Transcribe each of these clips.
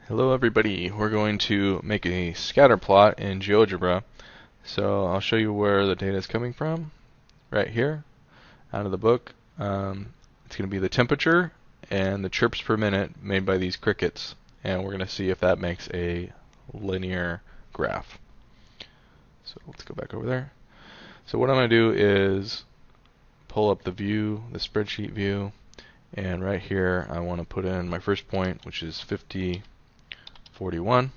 Hello everybody, we're going to make a scatter plot in GeoGebra. So I'll show you where the data is coming from, right here, out of the book. It's going to be the temperature and the chirps per minute made by these crickets, and we're going to see if that makes a linear graph. So let's go back over there. So what I'm going to do is pull up the view, the spreadsheet view, and right here I want to put in my first point, which is 5041.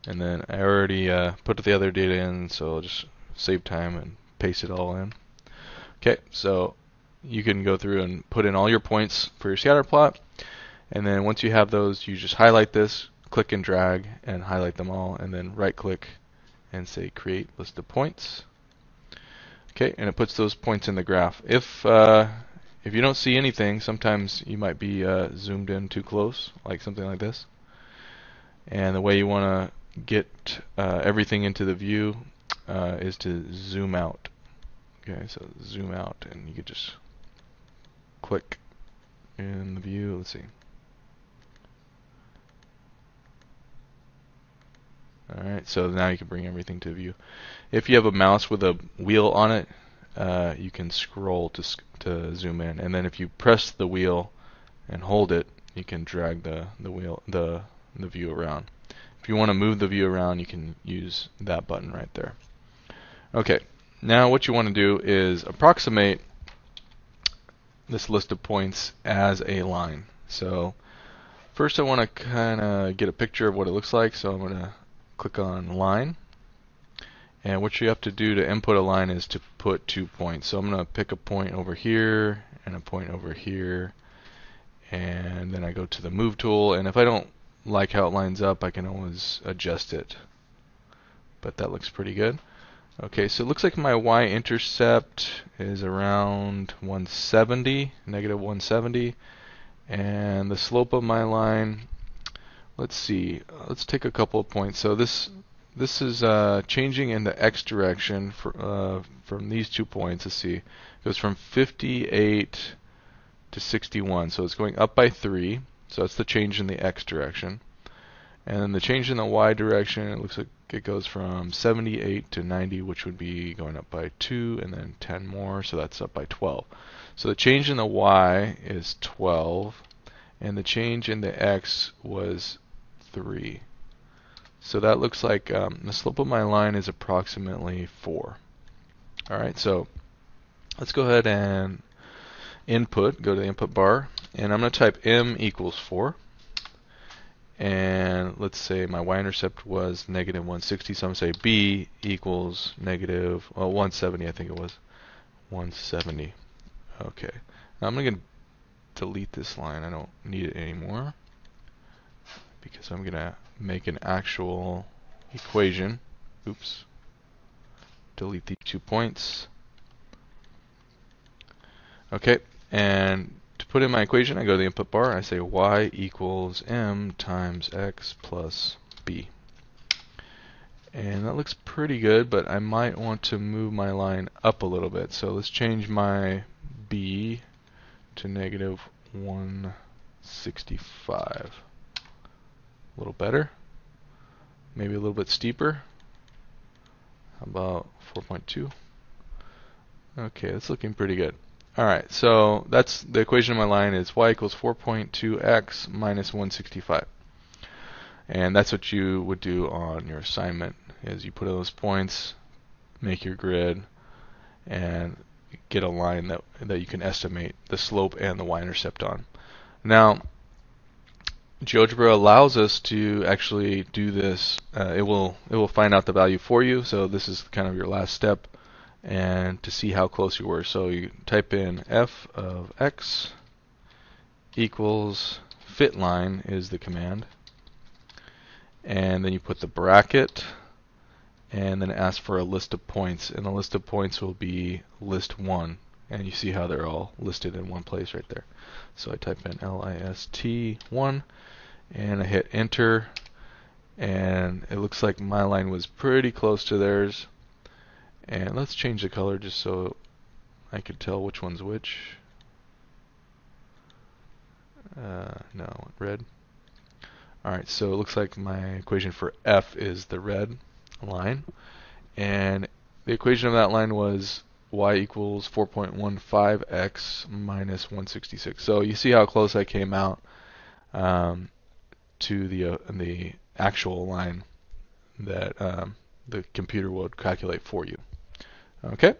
And then I already put the other data in, so I'll just save time and paste it all in. Okay, so you can go through and put in all your points for your scatter plot, and then once you have those, you just highlight this, click and drag, and highlight them all, and then right click and say create list of points. Okay, and it puts those points in the graph. If you don't see anything, sometimes you might be zoomed in too close, like something like this. And the way you want to get everything into the view is to zoom out. Okay, so zoom out, and you could just click in the view. Let's see. Alright, so now you can bring everything to view. If you have a mouse with a wheel on it, you can scroll to zoom in, and then if you press the wheel and hold it, you can drag the view around. If you want to move the view around, you can use that button right there. Okay, now what you want to do is approximate this list of points as a line. So first I want to kind of get a picture of what it looks like, so I'm going to click on line. And what you have to do to input a line is to put 2 points. So I'm going to pick a point over here and a point over here, and then I go to the move tool, and if I don't like how it lines up, I can always adjust it. But that looks pretty good. Okay, so it looks like my y-intercept is around 170, negative 170, and the slope of my line, let's see, let's take a couple of points. So this is changing in the x direction from these 2 points. Let's see, it goes from 58 to 61, so it's going up by 3. So that's the change in the x direction. And then the change in the y direction, it looks like it goes from 78 to 90, which would be going up by 2, and then 10 more, so that's up by 12. So the change in the y is 12, and the change in the x was 3. So that looks like the slope of my line is approximately 4. Alright, so let's go ahead and go to the input bar, and I'm going to type m equals 4. And let's say my y-intercept was negative 160, so I'm going to say b equals negative 170, I think it was. 170. Okay. Now I'm going to delete this line. I don't need it anymore because I'm going to make an actual equation. Oops. Delete these 2 points. Okay, and to put in my equation, I go to the input bar, I say y equals m times x plus b. And that looks pretty good, but I might want to move my line up a little bit. So let's change my b to negative 165. A little better. Maybe a little bit steeper. How about 4.2? Okay, that's looking pretty good. Alright, so that's the equation of my line is y equals 4.2x minus 165. And that's what you would do on your assignment, is you put in those points, make your grid, and get a line that you can estimate the slope and the y-intercept on. Now, GeoGebra allows us to actually do this. It will find out the value for you, so this is kind of your last step, and to see how close you were. So you type in f of x equals fitline is the command, and then you put the bracket, and then ask for a list of points, and the list of points will be list 1, and you see how they're all listed in one place right there. So I type in list1, and I hit enter, and it looks like my line was pretty close to theirs. And let's change the color just so I could tell which one's which. No, red. Alright, so it looks like my equation for f is the red line. And the equation of that line was y equals 4.15x minus 166. So you see how close I came out to the actual line that the computer would calculate for you. Okay?